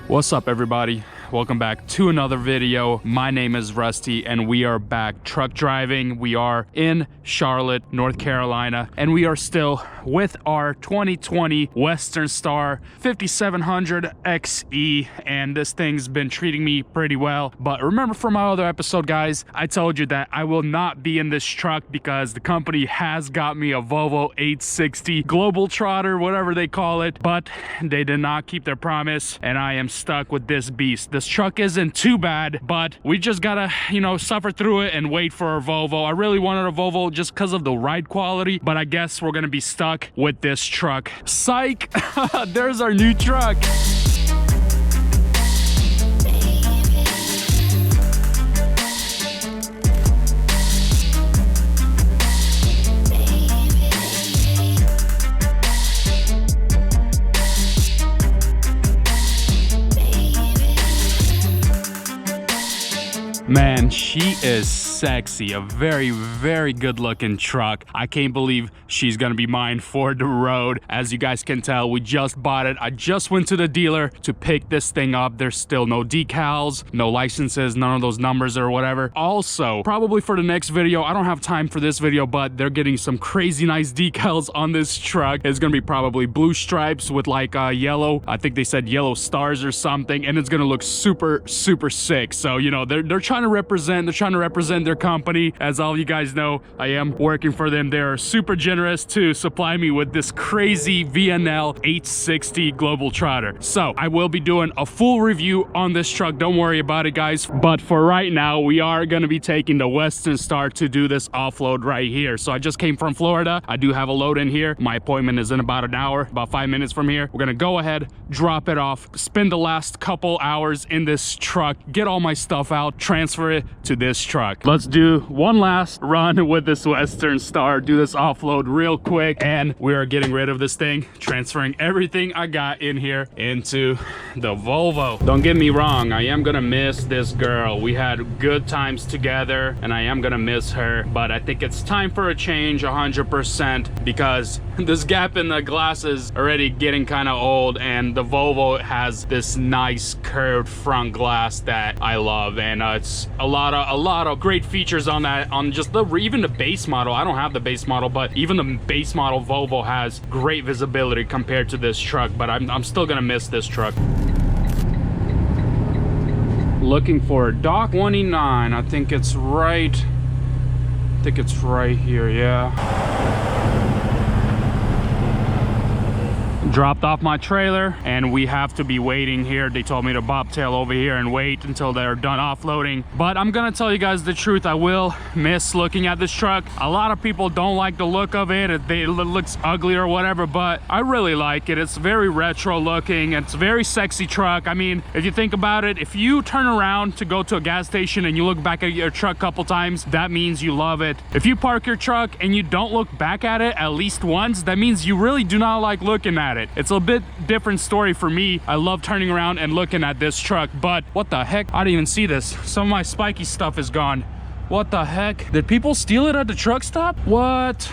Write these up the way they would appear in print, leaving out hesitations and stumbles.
What's up, everybody? Welcome back to another video. My name is Rusty and we are back truck driving. We are in Charlotte, North Carolina, and we are still with our 2020 Western Star 5700 XE, and this thing's been treating me pretty well. But remember from my other episode, guys, I told you that I will not be in this truck because the company has got me a Volvo 860 Globetrotter, whatever they call it, but they did not keep their promise and I am stuck with this beast. This truck isn't too bad, but we just gotta, suffer through it and wait for our Volvo. I really wanted a Volvo just because of the ride quality, but I guess we're gonna be stuck with this truck. Psych! There's our new truck. Man, she is sexy. A very, very good looking truck. I can't believe she's gonna be mine for the road. As you guys can tell, we just bought it. I just went to the dealer to pick this thing up. There's still no decals, no licenses, none of those numbers or whatever. Also, probably for the next video, I don't have time for this video, but they're getting some crazy nice decals on this truck. It's gonna be probably blue stripes with like yellow, I think they said yellow stars or something, and it's gonna look super, super sick. So, they're trying to represent their company. As all you guys know, I am working for them. They're super generous to supply me with this crazy VNL 860 Globetrotter. So I will be doing a full review on this truck. Don't worry about it, guys. But for right now, we are going to be taking the Western Star to do this offload right here. So I just came from Florida. I do have a load in here. My appointment is in about an hour, about 5 minutes from here. We're going to go ahead, drop it off, spend the last couple hours in this truck, get all my stuff out, transfer it to this truck. Let's do one last run with this Western Star, do this offload real quick, and we are getting rid of this thing, transferring everything I got in here into the Volvo. Don't get me wrong, I am gonna miss this girl. We had good times together and I am gonna miss her, but I think it's time for a change 100% because this gap in the glass is already getting kind of old, and the Volvo has this nice curved front glass that I love, and it's a lot of great features on that, on just even the base model. I don't have the base model, but even the base model Volvo has great visibility compared to this truck, but I'm still gonna miss this truck. Looking for dock 29. I think it's right here. Yeah. Dropped off my trailer and we have to be waiting here. They told me to bobtail over here and wait until they're done offloading, but I'm gonna tell you guys the truth, I will miss looking at this truck. A lot of people don't like the look of it. It looks ugly or whatever, but I really like it. It's very retro looking. It's a very sexy truck. I mean, if you think about it, if you turn around to go to a gas station and you look back at your truck a couple times, that means you love it. If you park your truck and you don't look back at it at least once, that means you really do not like looking at it. It's a bit different story for me. I love turning around and looking at this truck, but what the heck? I didn't even see this. Some of my spiky stuff is gone. What the heck? Did people steal it at the truck stop? What?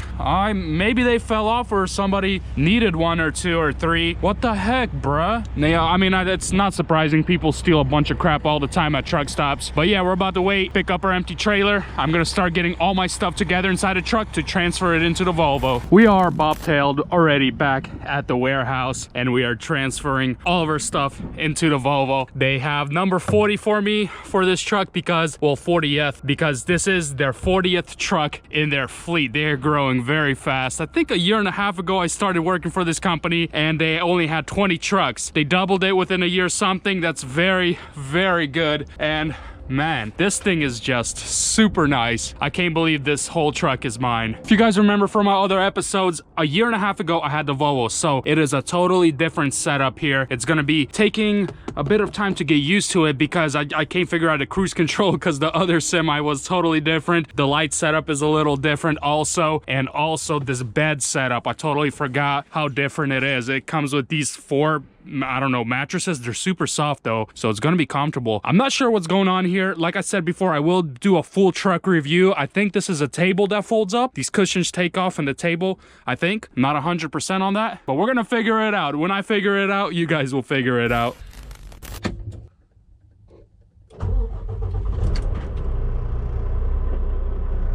Maybe they fell off or somebody needed one or two or three. What the heck, bruh? Yeah, I mean, it's not surprising. People steal a bunch of crap all the time at truck stops. But yeah, we're about to wait, pick up our empty trailer. I'm gonna start getting all my stuff together inside a truck to transfer it into the Volvo. We are bobtailed already back at the warehouse and we are transferring all of our stuff into the Volvo. They have number 40 for me for this truck because, well, 40th, because this is their 40th truck in their fleet. They're growing very fast. I think a year and a half ago I started working for this company and they only had 20 trucks. They doubled it within a year something. That's very, very good. And man, this thing is just super nice. I can't believe this whole truck is mine. If you guys remember from my other episodes, a year and a half ago I had the Volvo, so it is a totally different setup here. It's gonna be taking a bit of time to get used to it because I can't figure out the cruise control because the other semi was totally different. The light setup is a little different also, and also this bed setup. I totally forgot how different it is. It comes with these four, I don't know, mattresses. They're super soft though, so it's gonna be comfortable. I'm not sure what's going on here. Like I said before, I will do a full truck review. I think this is a table that folds up. These cushions take off in the table, I think. I'm not 100% on that, but we're gonna figure it out. When I figure it out, you guys will figure it out.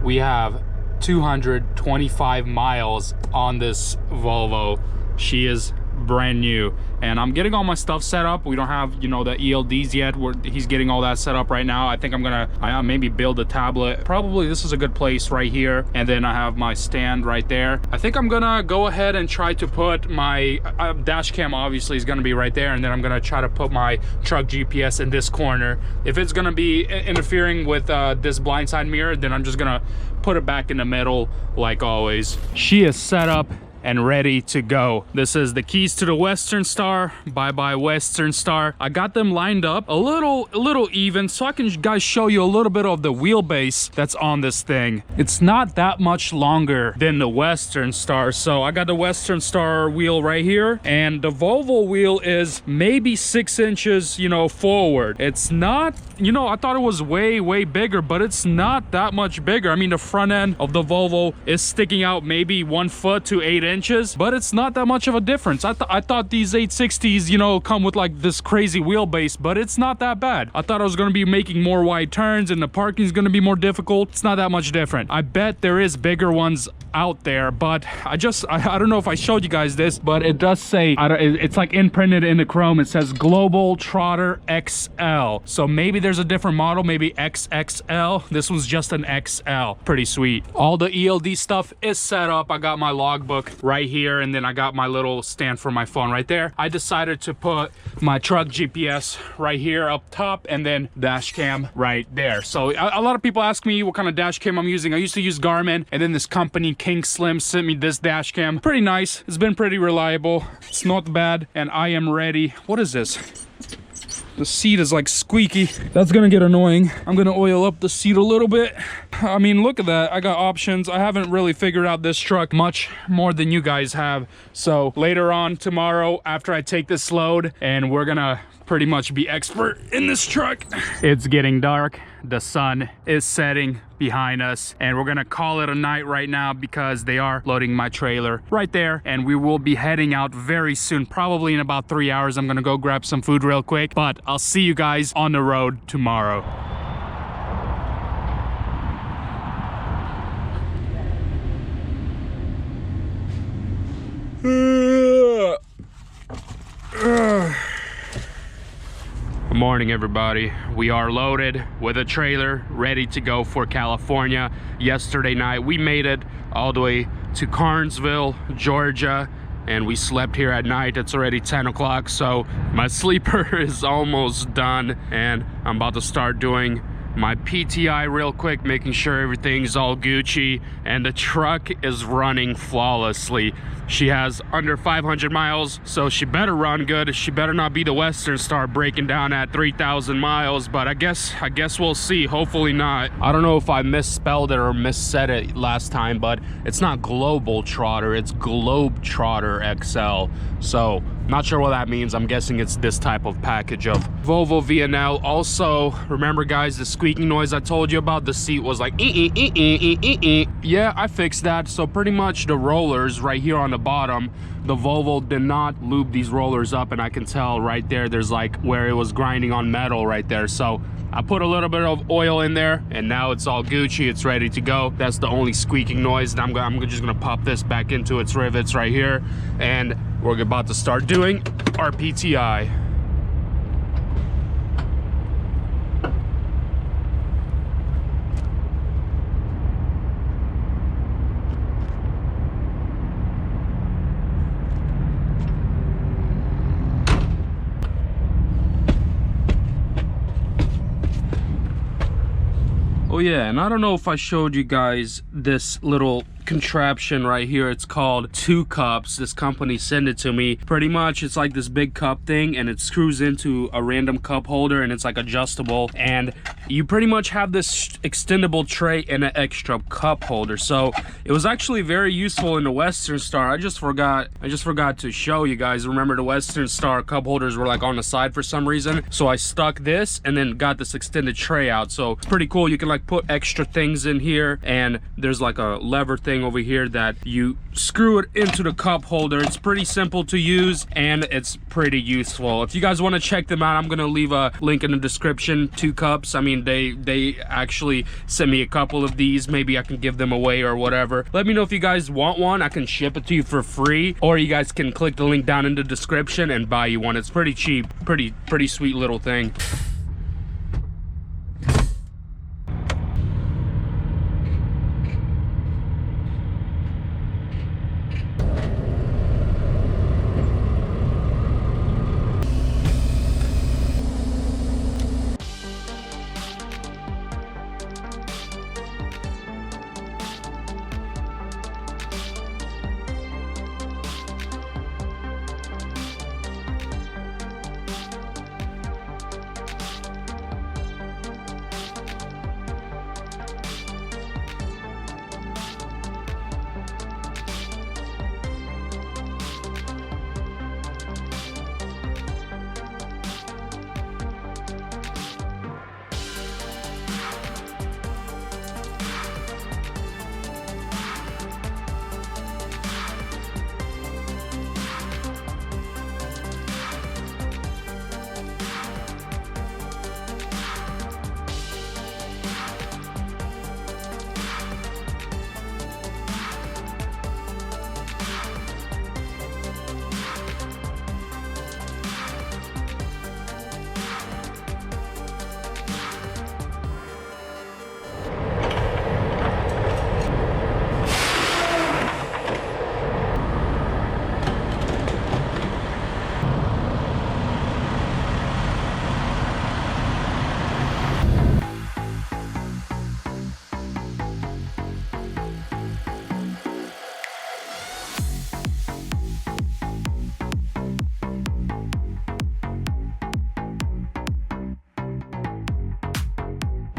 we have 225 miles on this Volvo. She is brand new, and I'm getting all my stuff set up. We don't have, you know, the ELDs yet. He's getting all that set up right now. I think I'm gonna maybe build a tablet. Probably this is a good place right here, and then I have my stand right there. I think I'm gonna go ahead and try to put my dash cam, obviously is gonna be right there, and then I'm gonna try to put my truck GPS in this corner. If it's gonna be interfering with this blindside mirror, then I'm just gonna put it back in the middle like always. She is set up and ready to go. This is the keys to the Western Star. Bye Western Star. I got them lined up a little even, so I can guys show you a little bit of the wheelbase that's on this thing. It's not that much longer than the Western Star. So I got the Western Star wheel right here, and the Volvo wheel is maybe 6 inches, you know, forward. It's not, you know, I thought it was way bigger, but it's not that much bigger. I mean, the front end of the Volvo is sticking out maybe 1 foot to 8 inches, but it's not that much of a difference. I thought these 860s, you know, come with like this crazy wheelbase, but it's not that bad. I thought I was going to be making more wide turns and the parking is going to be more difficult. It's not that much different. I bet there is bigger ones out there, but I don't know if I showed you guys this, but it does say, it's like imprinted in the chrome. It says Globetrotter XL. So maybe there's a different model, maybe XXL. This one's just an XL. Pretty sweet. All the ELD stuff is set up. I got my logbook right here, and then I got my little stand for my phone right there. I decided to put my truck GPS right here up top, and then dash cam right there. So a lot of people ask me what kind of dash cam I'm using. I used to use Garmin, and then this company Kingslim sent me this dash cam. Pretty nice. It's been pretty reliable. It's not bad, and I am ready. What is this? The seat is like squeaky. That's gonna get annoying. I'm gonna oil up the seat a little bit. I mean, look at that. I got options. I haven't really figured out this truck much more than you guys have. So later on tomorrow, after I take this load, and we're gonna pretty much be expert in this truck. It's getting dark. The sun is setting behind us, and we're gonna call it a night right now because they are loading my trailer right there, and we will be heading out very soon, probably in about 3 hours. I'm gonna go grab some food real quick, but I'll see you guys on the road tomorrow. Good morning, everybody. We are loaded with a trailer ready to go for California. Yesterday night we made it all the way to Carnesville, Georgia, and we slept here at night. It's already 10 o'clock, so my sleeper is almost done, and I'm about to start doing my PTI real quick, making sure everything's all Gucci, and the truck is running flawlessly. She has under 500 miles, so she better run good. She better not be the Western Star breaking down at 3,000 miles, but I guess we'll see. Hopefully not. I don't know if I misspelled it or missaid it last time, but it's not Globetrotter, it's Globetrotter XL. So not sure what that means. I'm guessing it's this type of package of Volvo VNL. Also, remember guys, the squeaking noise I told you about? The seat was like yeah, I fixed that. So pretty much the rollers right here on the bottom, the Volvo did not lube these rollers up, and I can tell right there, there's like where it was grinding on metal right there. So I put a little bit of oil in there, and now it's all Gucci. It's ready to go. That's the only squeaking noise. And I'm just gonna pop this back into its rivets right here, and we're about to start doing our PTI. Oh yeah, and I don't know if I showed you guys this little contraption right here. It's called 2 cups. This company sent it to me. Pretty much it's like this big cup thing, and it screws into a random cup holder, and it's like adjustable, and you pretty much have this extendable tray and an extra cup holder. So it was actually very useful in the Western Star. I just forgot to show you guys. Remember, the Western Star cup holders were like on the side for some reason, so I stuck this and then got this extended tray out. So it's pretty cool. You can like put extra things in here, and there's like a lever thing thing over here that you screw it into the cup holder. It's pretty simple to use and it's pretty useful. If you guys want to check them out, I'm gonna leave a link in the description. 2 cups. I mean, they actually sent me a couple of these. Maybe I can give them away or whatever. Let me know if you guys want one. I can ship it to you for free, or you guys can click the link down in the description and buy you one. It's pretty cheap, pretty sweet little thing.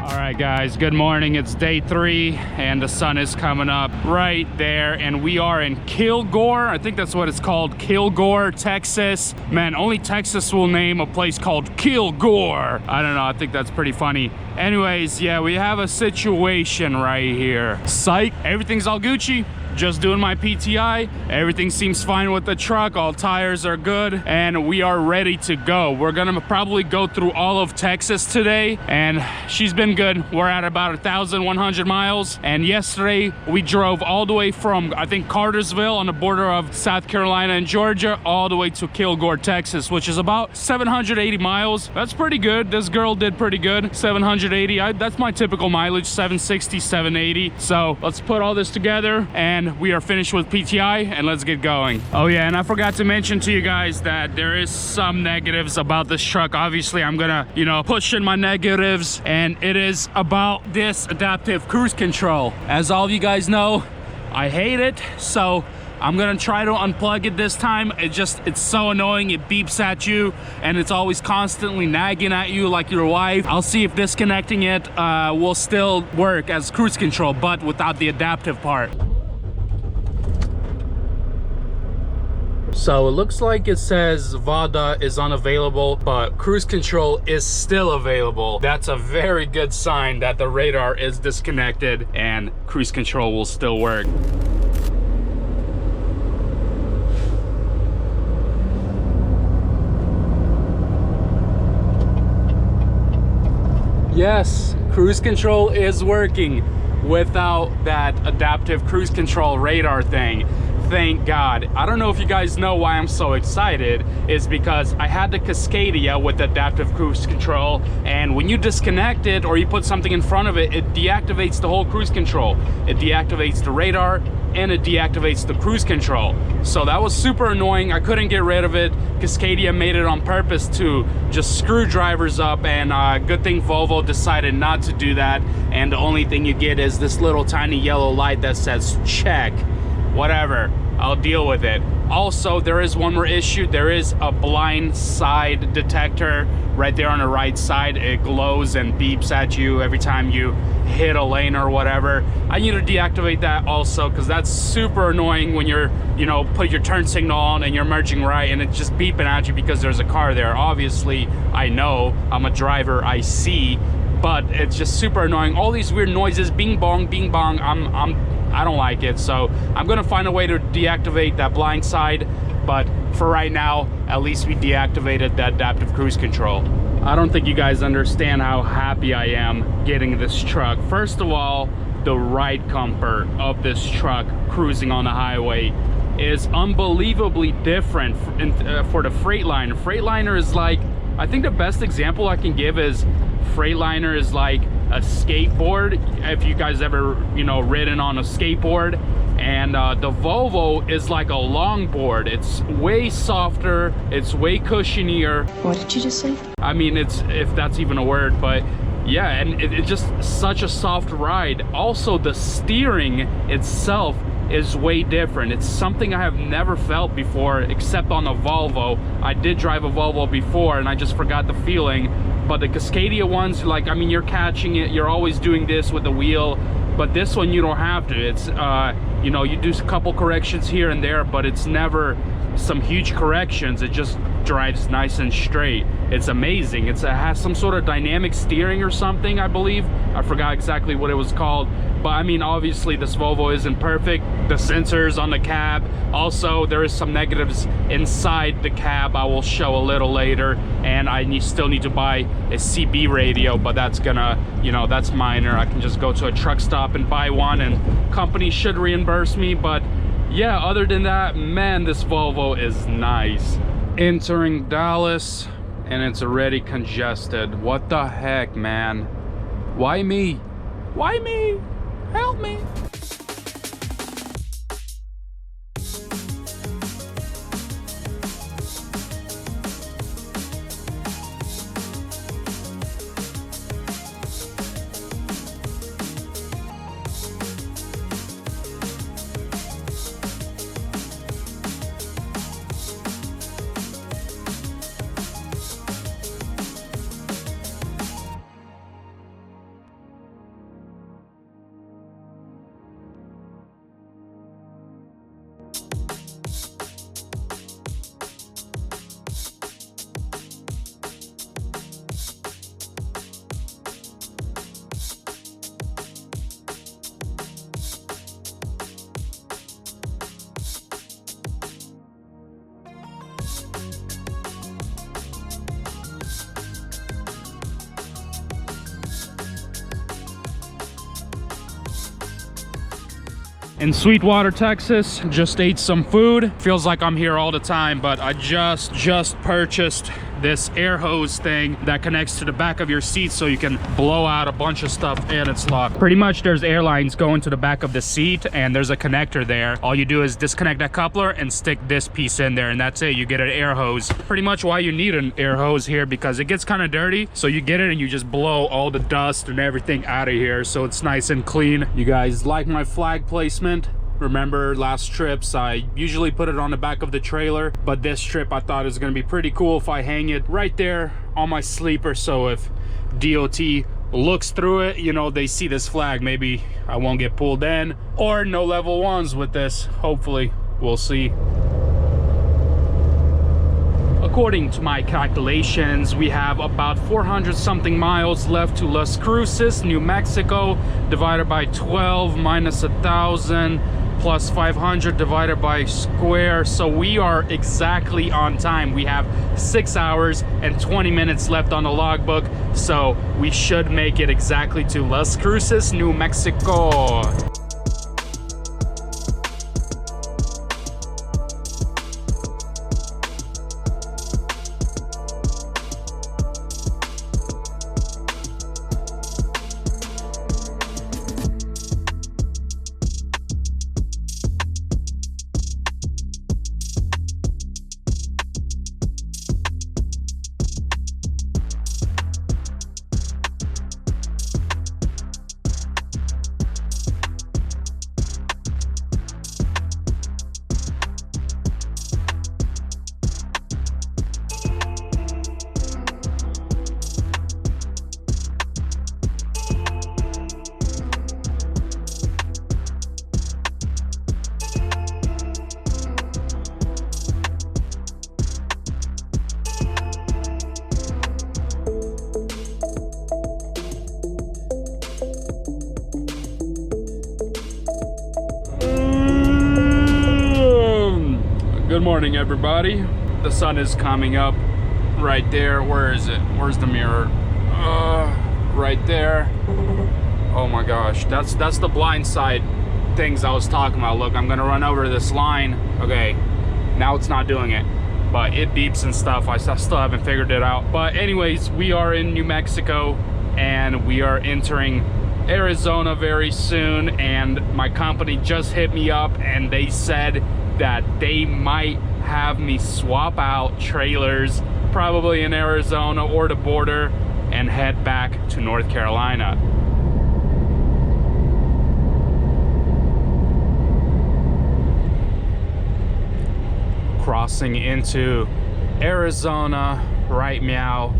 Alright guys, good morning. It's day 3 and the sun is coming up right there and we are in Kilgore. I think that's what it's called, Kilgore, Texas. Man, only Texas will name a place called Kilgore. I don't know, I think that's pretty funny. Anyways, yeah, we have a situation right here. Psych, everything's all Gucci. Just doing my PTI. Everything seems fine with the truck. All tires are good and we are ready to go. We're gonna probably go through all of Texas today and she's been good. We're at about 1,100 miles and yesterday we drove all the way from, I think, Cartersville on the border of South Carolina and Georgia all the way to Kilgore, Texas, which is about 780 miles. That's pretty good. This girl did pretty good. 780. That's my typical mileage, 760, 780. So let's put all this together and we are finished with PTI and let's get going. Oh yeah, and I forgot to mention to you guys that there is some negatives about this truck. Obviously I'm gonna, you know, push in my negatives, and it is about this adaptive cruise control. As all of you guys know, I hate it, so I'm gonna try to unplug it this time. It's so annoying. It beeps at you and it's always constantly nagging at you like your wife. I'll see if disconnecting it will still work as cruise control, but without the adaptive part. So it looks like it says VADA is unavailable, but cruise control is still available. That's a very good sign that the radar is disconnected and cruise control will still work. Yes, cruise control is working without that adaptive cruise control radar thing. Thank God. I don't know if you guys know why I'm so excited. Is because I had the Cascadia with adaptive cruise control, and when you disconnect it or you put something in front of it, it deactivates the whole cruise control. It deactivates the radar and it deactivates the cruise control. So that was super annoying. I couldn't get rid of it. Cascadia made it on purpose to just screw drivers up, and good thing Volvo decided not to do that. And the only thing you get is this little tiny yellow light that says check. Whatever, I'll deal with it. Also, there is one more issue. There is a blind side detector right there on the right side. It glows and beeps at you every time you hit a lane or whatever. I need to deactivate that also, because that's super annoying when you're, you know, put your turn signal on and you're merging right and it's just beeping at you because there's a car there. Obviously, I know, I'm a driver, I see, but it's just super annoying. All these weird noises, bing bong, bing bong. I don't like it, so I'm gonna find a way to deactivate that blind side. But for right now, at least we deactivated that adaptive cruise control. I don't think you guys understand how happy I am getting this truck. First of all, the ride comfort of this truck cruising on the highway is unbelievably different for the Freightliner. Freightliner is like, I think the best example I can give is Freightliner is like a skateboard. If you guys ever, you know, ridden on a skateboard. And the Volvo is like a longboard. It's way softer, it's way cushionier. What did you just say? I mean, it's, if that's even a word, but yeah, and it's just such a soft ride. Also, the steering itself is way different. It's something I have never felt before, except on a Volvo. I did drive a Volvo before and I just forgot the feeling. But the Cascadia ones, like, I mean, you're catching it, you're always doing this with the wheel, but this one you don't have to. It's you know, you do a couple corrections here and there, but it's never some huge corrections. It just drives nice and straight. It's amazing. It has some sort of dynamic steering or something, I believe. I forgot exactly what it was called. But I mean, obviously this Volvo isn't perfect. The sensors on the cab. Also, there is some negatives inside the cab I will show a little later. And I still need to buy a CB radio, but that's gonna, you know, that's minor. I can just go to a truck stop and buy one, and company should reimburse me. But yeah, other than that, man, this Volvo is nice. Entering Dallas, and it's already congested. What the heck, man? Why me? Why me? Help me. In Sweetwater, Texas, just ate some food. Feels like I'm here all the time, but I just purchased this air hose thing that connects to the back of your seat so you can blow out a bunch of stuff, and it's locked. Pretty much there's air lines going to the back of the seat, and there's a connector there. All you do is disconnect that coupler and stick this piece in there, and that's it. You get an air hose. Pretty much why you need an air hose here, because it gets kind of dirty, so you get it and you just blow all the dust and everything out of here, so it's nice and clean. You guys like my flag placement? Remember last trips, I usually put it on the back of the trailer, but this trip I thought it was gonna be pretty cool if I hang it right there on my sleeper, so if DOT looks through it, you know, they see this flag, maybe I won't get pulled in, or no level ones with this. Hopefully, we'll see. According to my calculations, we have about 400 something miles left to Las Cruces, New Mexico, divided by 12 minus 1,000 plus 500 divided by square. So we are exactly on time. We have 6 hours and 20 minutes left on the logbook, so we should make it exactly to Las Cruces, New Mexico. Good morning, everybody. The sun is coming up right there. Where is it? Where's the mirror? Right there. Oh my gosh, that's the blind side things I was talking about. Look, I'm gonna run over this line. Okay, now it's not doing it, but it beeps and stuff. I still haven't figured it out. But anyways, we are in New Mexico and we are entering Arizona very soon, and my company just hit me up and they said that they might have me swap out trailers probably in Arizona or the border and head back to North Carolina. Crossing into Arizona right meow,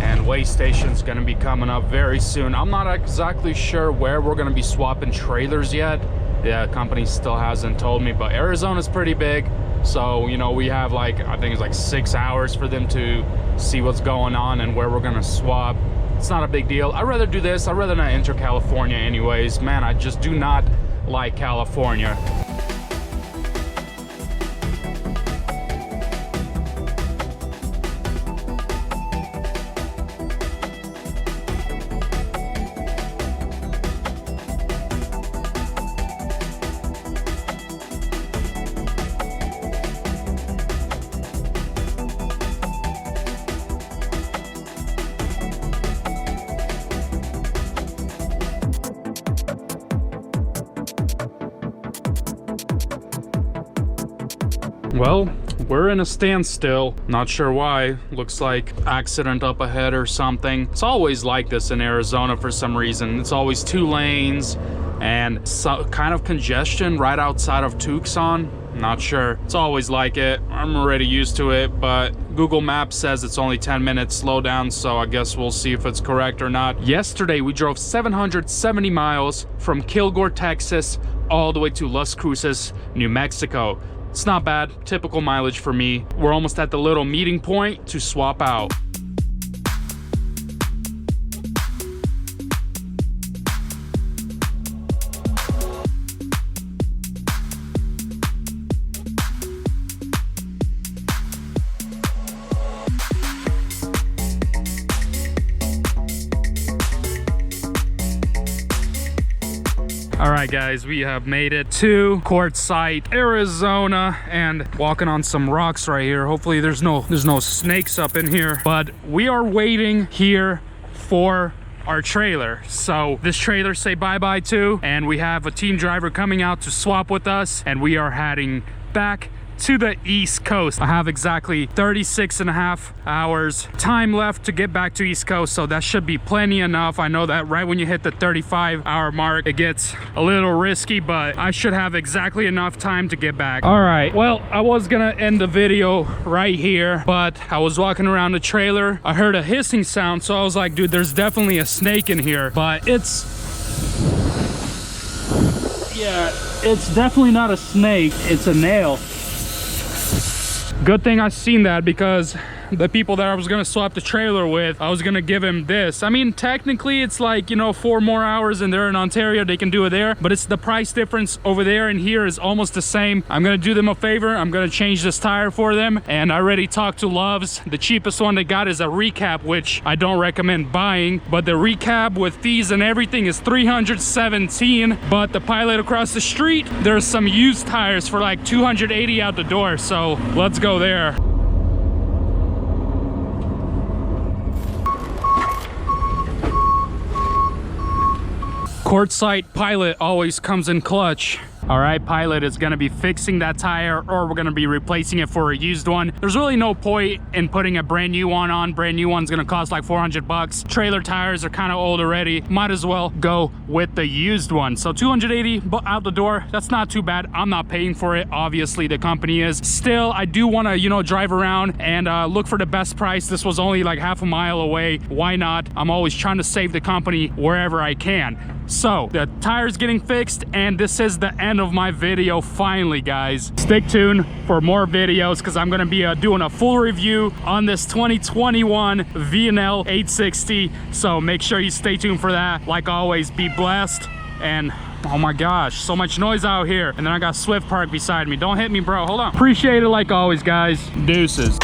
and weigh station's gonna be coming up very soon. I'm not exactly sure where we're gonna be swapping trailers yet. The company still hasn't told me, but Arizona's pretty big, so you know, we have like, I think it's like 6 hours for them to see what's going on and where we're gonna swap. It's not a big deal. I'd rather do this. I'd rather not enter California anyways. Man, I just do not like California. Well, we're in a standstill. Not sure why. Looks like accident up ahead or something. It's always like this in Arizona for some reason. It's always 2 lanes and kind of congestion right outside of Tucson. Not sure. It's always like it. I'm already used to it, but Google Maps says it's only 10 minutes slowdown, so I guess we'll see if it's correct or not. Yesterday, we drove 770 miles from Kilgore, Texas, all the way to Las Cruces, New Mexico. It's not bad, typical mileage for me. We're almost at the little meeting point to swap out. All right, guys, we have made it to Quartzsite, Arizona, and walking on some rocks right here. Hopefully there's no snakes up in here, but we are waiting here for our trailer. So this trailer say bye-bye to, and we have a team driver coming out to swap with us, and we are heading back to the East Coast. I have exactly 36.5 hours time left to get back to East Coast, so that should be plenty enough. I know that right when you hit the 35-hour mark, it gets a little risky, but I should have exactly enough time to get back. All right, well, I was gonna end the video right here, but I was walking around the trailer. I heard a hissing sound, so I was like, dude, there's definitely a snake in here, but it's definitely not a snake. It's a nail. Good thing I seen that, because the people that I was gonna swap the trailer with, I was gonna give him this. I mean, technically it's like, you know, 4 more hours and they're in Ontario, they can do it there, but it's the price difference over there and here is almost the same. I'm gonna do them a favor. I'm gonna change this tire for them, and I already talked to Loves. The cheapest one they got is a recap, which I don't recommend buying, but the recap with fees and everything is $317. But the Pilot across the street, there's some used tires for like $280 out the door, so let's go there. Quartzsite Pilot always comes in clutch. All right, Pilot is gonna be fixing that tire, or we're gonna be replacing it for a used one. There's really no point in putting a brand new one on. Brand new one's gonna cost like 400 bucks. Trailer tires are kind of old already. Might as well go with the used one. So 280 out the door, that's not too bad. I'm not paying for it, obviously the company is. Still, I do wanna, you know, drive around and look for the best price. This was only like half a mile away. Why not? I'm always trying to save the company wherever I can. So the tire's getting fixed, and this is the end of my video finally, guys. Stick tuned for more videos, because I'm gonna be doing a full review on this 2021 VNL 860. So make sure you stay tuned for that. Like always, be blessed And oh my gosh, so much noise out here. And then I got Swift Park beside me. Don't hit me, bro. Hold on. Appreciate it like always, guys. Deuces.